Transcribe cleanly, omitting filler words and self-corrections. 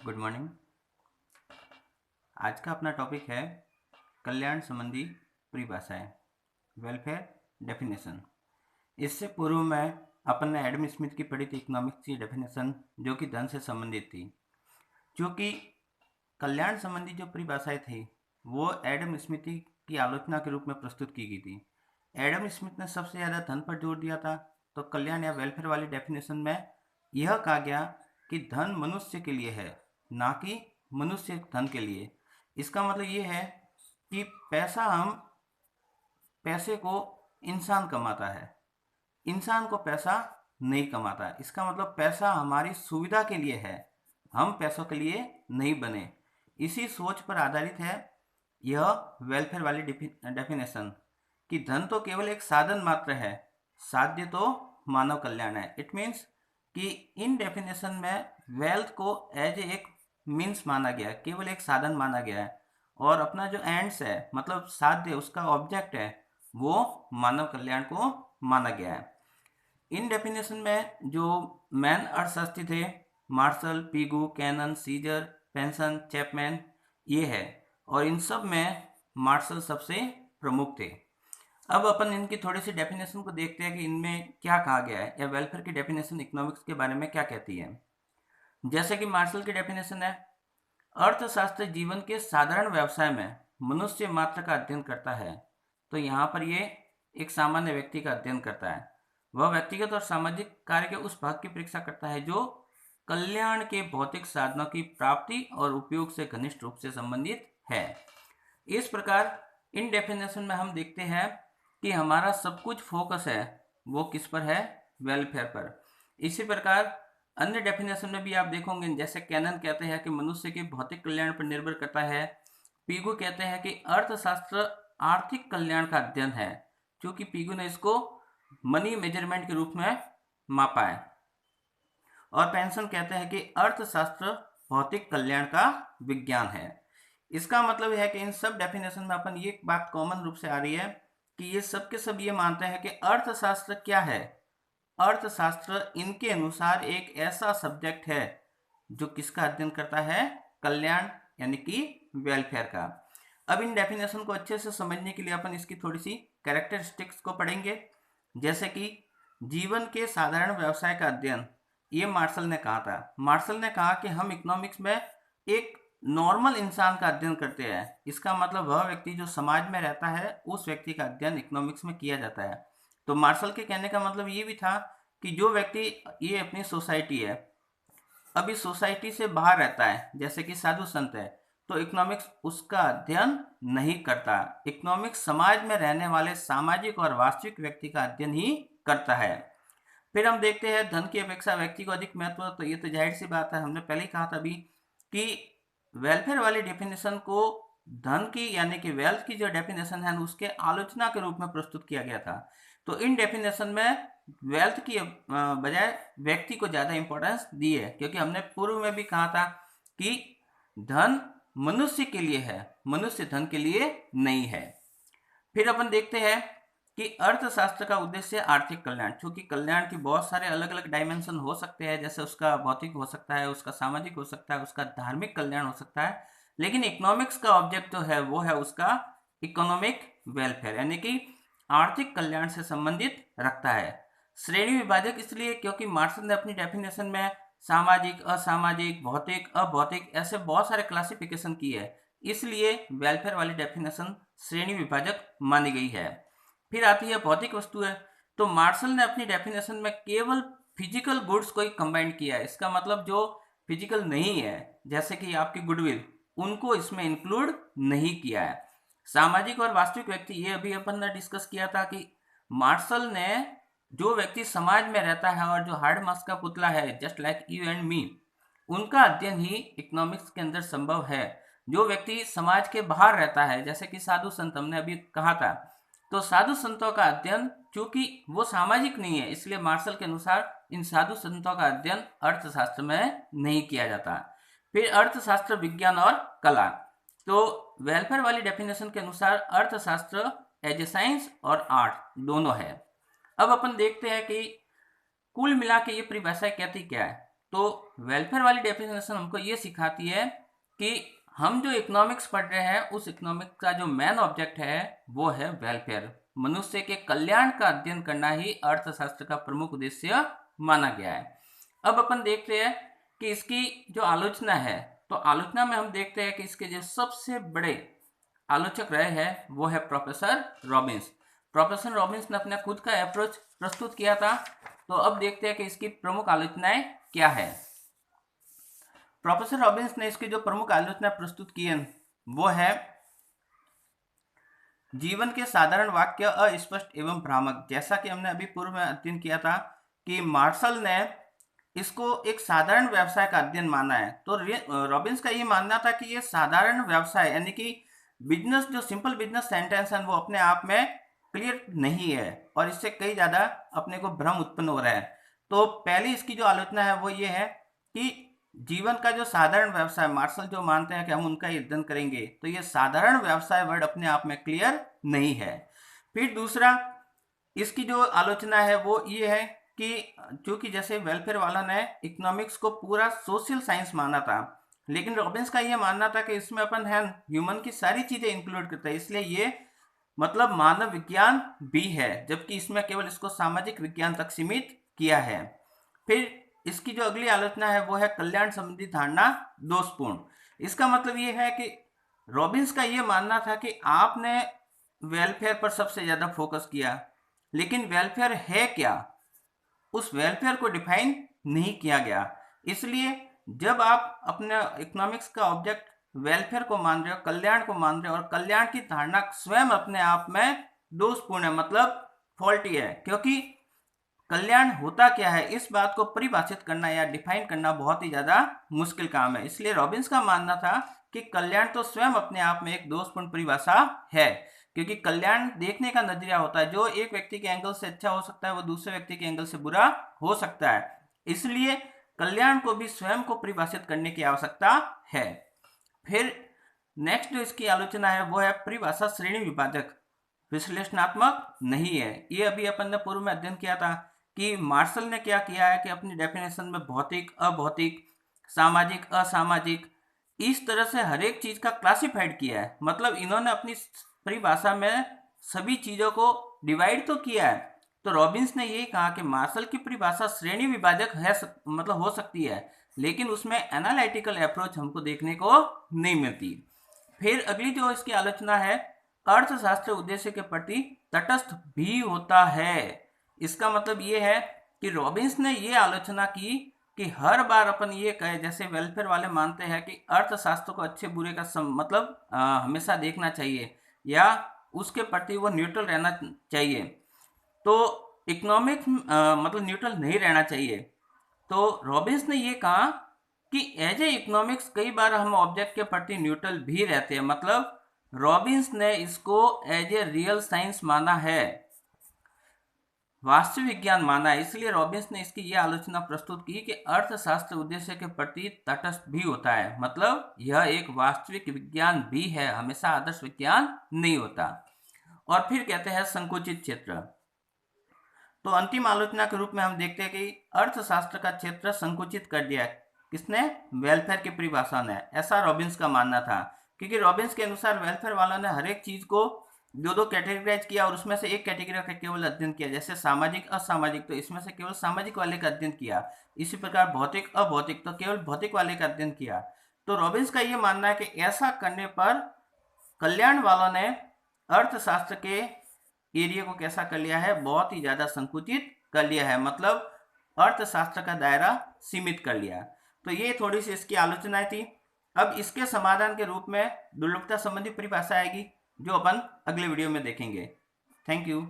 Good morning. आज का अपना टॉपिक है कल्याण संबंधी परिभाषाएं, वेलफेयर डेफिनेशन। इससे पूर्व में अपन ने एडम स्मिथ की पढ़ी थी इकोनॉमिक्स की डेफिनेशन, जो कि धन से संबंधित थी। क्योंकि कल्याण संबंधी जो परिभाषाएं थी वो एडम स्मिथ की आलोचना के रूप में प्रस्तुत की गई थी। एडम स्मिथ ने सबसे ज़्यादा धन पर जोर दिया था, तो कल्याण या वेलफेयर वाली डेफिनेशन में यह कहा गया कि धन मनुष्य के लिए है, ना कि मनुष्य धन के लिए। इसका मतलब ये है कि पैसे को इंसान कमाता है, इंसान को पैसा नहीं कमाता। इसका मतलब पैसा हमारी सुविधा के लिए है, हम पैसों के लिए नहीं बने। इसी सोच पर आधारित है यह वेलफेयर वाली डेफिनेशन कि धन तो केवल एक साधन मात्र है, साध्य तो मानव कल्याण है। इट मीन्स कि इन डेफिनेशन में वेल्थ को एज एक मीन्स माना गया है, केवल एक साधन माना गया है, और अपना जो एंड्स है मतलब साध्य उसका ऑब्जेक्ट है, वो मानव कल्याण को माना गया है। इन डेफिनेशन में जो मैन अर्थशास्त्री थे, मार्शल, पीगू, कैनन, सीजर, पेंसन, चैपमैन, ये है, और इन सब में मार्शल सबसे प्रमुख थे। अब अपन इनकी थोड़ी सी डेफिनेशन को देखते हैं कि इनमें क्या कहा गया है, या वेलफेयर की डेफिनेशन इकोनॉमिक्स के बारे में क्या कहती है। जैसे कि मार्शल की डेफिनेशन है, अर्थशास्त्र जीवन के साधारण व्यवसाय में मनुष्य मात्र का अध्ययन करता है। तो यहाँ पर ये एक सामान्य व्यक्ति का अध्ययन करता है। वह व्यक्तिगत और सामाजिक कार्य के उस भाग की परीक्षा करता है जो कल्याण के भौतिक साधनों की प्राप्ति और उपयोग से घनिष्ठ रूप से संबंधित है। इस प्रकार इन डेफिनेशन में हम देखते हैं कि हमारा सब कुछ फोकस है वो किस पर है, वेलफेयर पर। इसी प्रकार अन्य डेफिनेशन में भी आप देखोगे, जैसे कैनन कहते हैं कि मनुष्य के भौतिक कल्याण पर निर्भर करता है। पीगू कहते हैं कि अर्थशास्त्र आर्थिक कल्याण का अध्ययन है, क्योंकि पीगू ने इसको मनी मेजरमेंट के रूप में मापा है। और पेंसन कहते हैं कि अर्थशास्त्र भौतिक कल्याण का विज्ञान है। इसका मतलब है कि इन सब डेफिनेशन में अपन ये बात कॉमन रूप से आ रही है कि ये सब के सब ये मानते हैं कि अर्थशास्त्र क्या है। अर्थशास्त्र इनके अनुसार एक ऐसा सब्जेक्ट है जो किसका अध्ययन करता है, कल्याण यानी कि वेलफेयर का। अब इन डेफिनेशन को अच्छे से समझने के लिए अपन इसकी थोड़ी सी कैरेक्टरिस्टिक्स को पढ़ेंगे। जैसे कि जीवन के साधारण व्यवसाय का अध्ययन, ये मार्शल ने कहा था। मार्शल ने कहा कि हम इकोनॉमिक्स में एक नॉर्मल इंसान का अध्ययन करते हैं। इसका मतलब वह व्यक्ति जो समाज में रहता है उस व्यक्ति का अध्ययन इकोनॉमिक्स में किया जाता है। तो मार्शल के कहने का मतलब ये भी था कि जो व्यक्ति ये अपनी सोसाइटी है, अभी सोसाइटी से बाहर रहता है, जैसे कि साधु संत है, तो इकोनॉमिक्स उसका अध्ययन नहीं करता। इकोनॉमिक्स समाज में रहने वाले सामाजिक और वास्तविक व्यक्ति का अध्ययन ही करता है। फिर हम देखते हैं धन की अपेक्षा व्यक्ति को अधिक महत्व। तो ये तो जाहिर सी बात है, हमने पहले ही कहा था अभी कि वेलफेयर वाली डेफिनेशन को धन की यानी कि वेल्थ की जो डेफिनेशन है उसके आलोचना के रूप में प्रस्तुत किया गया था। तो इन डेफिनेशन में वेल्थ की बजाय व्यक्ति को ज़्यादा इंपॉर्टेंस दी है, क्योंकि हमने पूर्व में भी कहा था कि धन मनुष्य के लिए है, मनुष्य धन के लिए नहीं है। फिर अपन देखते हैं कि अर्थशास्त्र का उद्देश्य आर्थिक कल्याण, क्योंकि कल्याण के बहुत सारे अलग अलग डायमेंशन हो सकते हैं, जैसे उसका भौतिक हो सकता है, उसका सामाजिक हो सकता है, उसका धार्मिक कल्याण हो सकता है। लेकिन इकोनॉमिक्स का ऑब्जेक्ट जो है वो है उसका इकोनॉमिक वेलफेयर, यानी कि आर्थिक कल्याण से संबंधित रखता है। श्रेणी विभाजक इसलिए क्योंकि मार्शल ने अपनी डेफिनेशन में सामाजिक, असामाजिक, भौतिक, अभौतिक ऐसे बहुत सारे क्लासिफिकेशन की है, इसलिए वेलफेयर वाली डेफिनेशन श्रेणी विभाजक मानी गई है। फिर आती है भौतिक वस्तुएं। तो मार्शल ने अपनी डेफिनेशन में केवल फिजिकल गुड्स को ही कंबाइन किया है। इसका मतलब जो फिजिकल नहीं है, जैसे कि आपकी गुडविल, उनको इसमें इंक्लूड नहीं किया है। सामाजिक और वास्तविक व्यक्ति, ये अभी अपन ने डिस्कस किया था कि मार्शल ने जो व्यक्ति समाज में रहता है और जो हार्ड मास का पुतला है, just like you and me, उनका अध्ययन ही इकोनॉमिक्स के अंदर संभव है। जो व्यक्ति समाज के बाहर रहता है, जैसे कि साधु संत हमने अभी कहा था, तो साधु संतों का अध्ययन, चूंकि वो सामाजिक नहीं है, इसलिए मार्शल के अनुसार इन साधु संतों का अध्ययन अर्थशास्त्र में नहीं किया जाता। फिर अर्थशास्त्र, विज्ञान और कला। तो वेलफेयर वाली डेफिनेशन के अनुसार अर्थशास्त्र एज ए साइंस और आर्ट दोनों है। अब अपन देखते हैं कि कुल मिला के ये परिभाषा कहती क्या है। तो वेलफेयर वाली डेफिनेशन हमको ये सिखाती है कि हम जो इकोनॉमिक्स पढ़ रहे हैं उस इकोनॉमिक्स का जो मेन ऑब्जेक्ट है वो है वेलफेयर। मनुष्य के कल्याण का अध्ययन करना ही अर्थशास्त्र का प्रमुख उद्देश्य माना गया है। अब अपन देखते हैं कि इसकी जो आलोचना है, तो आलोचना में हम देखते हैं कि इसके जो सबसे बड़े आलोचक रहे हैं वो है प्रोफेसर रॉबिन्स। प्रोफेसर रॉबिन्स ने अपना खुद का अप्रोच प्रस्तुत किया था। तो अब देखते हैं कि इसकी प्रमुख आलोचनाएं क्या है। प्रोफेसर रॉबिन्स ने इसकी जो प्रमुख आलोचना प्रस्तुत की है वो है जीवन के साधारण वाक्य अस्पष्ट एवं भ्रामक। जैसा कि हमने अभी पूर्व में अध्ययन किया था कि मार्शल ने इसको एक साधारण व्यवसाय का अध्ययन माना है। तो रॉबिन्स का ये मानना था कि ये साधारण व्यवसाय यानी कि बिजनेस, जो सिंपल बिजनेस सेंटेंस है वो अपने आप में क्लियर नहीं है और इससे कई ज़्यादा अपने को भ्रम उत्पन्न हो रहा है। तो पहली इसकी जो आलोचना है वो ये है कि जीवन का जो साधारण व्यवसाय, मार्शल जो मानते हैं कि हम उनका अध्ययन करेंगे, तो ये साधारण व्यवसाय वर्ड अपने आप में क्लियर नहीं है। फिर दूसरा इसकी जो आलोचना है वो ये है कि चूंकि जैसे वेलफेयर वाला ने इकोनॉमिक्स को पूरा सोशल साइंस माना था, लेकिन रॉबिन्स का ये मानना था कि इसमें अपन है ह्यूमन की सारी चीजें इंक्लूड करता है, इसलिए ये मतलब मानव विज्ञान भी है, जबकि इसमें केवल इसको सामाजिक विज्ञान तक सीमित किया है। फिर इसकी जो अगली आलोचना है वो है कल्याण संबंधी धारणा दोषपूर्ण। इसका मतलब ये है कि रॉबिन्स का ये मानना था कि आपने वेलफेयर पर सबसे ज्यादा फोकस किया, लेकिन वेलफेयर है क्या, उस वेलफेयर को डिफाइन नहीं किया गया। इसलिए जब आप अपने इकोनॉमिक्स का ऑब्जेक्ट वेलफेयर को मान रहे हो, कल्याण को मान रहे हो, और कल्याण की धारणा स्वयं अपने आप में दोषपूर्ण है, मतलब फॉल्टी है, क्योंकि कल्याण होता क्या है इस बात को परिभाषित करना या डिफाइन करना बहुत ही ज्यादा मुश्किल काम है। इसलिए रॉबिन्स का मानना था कि कल्याण तो स्वयं अपने आप में एक दोषपूर्ण परिभाषा है, क्योंकि कल्याण देखने का नजरिया होता है। जो एक व्यक्ति के एंगल से अच्छा हो सकता है वो दूसरे व्यक्ति के एंगल से बुरा हो सकता है, इसलिए कल्याण को भी स्वयं को परिभाषित करने की आवश्यकता है। फिर नेक्स्ट जो इसकी आलोचना है वो है परिभाषा श्रेणी विभाजक, विश्लेषणात्मक नहीं है। ये अभी अपन ने पूर्व में अध्ययन किया था कि मार्शल ने क्या किया है कि अपनी डेफिनेशन में भौतिक, अभौतिक, सामाजिक, असामाजिक, इस तरह से हर एक चीज का क्लासिफाइड किया है। मतलब इन्होंने अपनी परिभाषा में सभी चीजों को डिवाइड तो किया है। तो रॉबिन्स ने यही कहा कि मार्शल की परिभाषा श्रेणी विभाजक है, मतलब हो सकती है, लेकिन उसमें एनालिटिकल अप्रोच हमको देखने को नहीं मिलती। फिर अगली जो इसकी आलोचना है, अर्थशास्त्र उद्देश्य के प्रति तटस्थ भी होता है। इसका मतलब ये है कि रॉबिन्स ने ये आलोचना की कि हर बार अपन ये कहे, जैसे वेलफेयर वाले मानते हैं कि अर्थशास्त्र को अच्छे बुरे का मतलब हमेशा देखना चाहिए या उसके प्रति वो न्यूट्रल रहना चाहिए, तो इकोनॉमिक्स मतलब न्यूट्रल नहीं रहना चाहिए। तो रॉबिन्स ने ये कहा कि एज ए इकोनॉमिक्स कई बार हम ऑब्जेक्ट के प्रति न्यूट्रल भी रहते हैं। मतलब रॉबिन्स ने इसको एज ए रियल साइंस माना है, वास्तविक विज्ञान माना है। इसलिए रॉबिन्स ने इसकी यह आलोचना प्रस्तुत की कि अर्थशास्त्र उद्देश्य के प्रति तटस्थ भी होता है, मतलब यह एक वास्तविक विज्ञान भी है, हमेशा आदर्श विज्ञान नहीं होता। और फिर कहते हैं संकुचित क्षेत्र। तो अंतिम आलोचना के रूप में हम देखते हैं कि अर्थशास्त्र का क्षेत्र संकुचित कर दिया है। किसने? वेलफेयर की परिभाषा ने। ऐसा रॉबिन्स का मानना था, क्योंकि रॉबिन्स के अनुसार वेलफेयर वालों ने हर एक चीज को दो दो कैटेगराइज किया और उसमें से एक कैटेगरी का केवल अध्ययन किया, जैसे सामाजिक, असामाजिक, तो इसमें से केवल सामाजिक वाले का अध्ययन किया। इसी प्रकार भौतिक, अभौतिक, तो केवल भौतिक वाले का अध्ययन किया। तो रॉबिन्स का यह मानना है कि ऐसा करने पर कल्याण वालों ने अर्थशास्त्र के एरिया को कैसा कर लिया है, बहुत ही ज्यादा संकुचित कर लिया है, मतलब अर्थशास्त्र का दायरा सीमित कर लिया। तो ये थोड़ी सी इसकी आलोचनाएं थी। अब इसके समाधान के रूप में दुर्लभता संबंधी परिभाषा आएगी, जो अपन अगले वीडियो में देखेंगे। Thank you.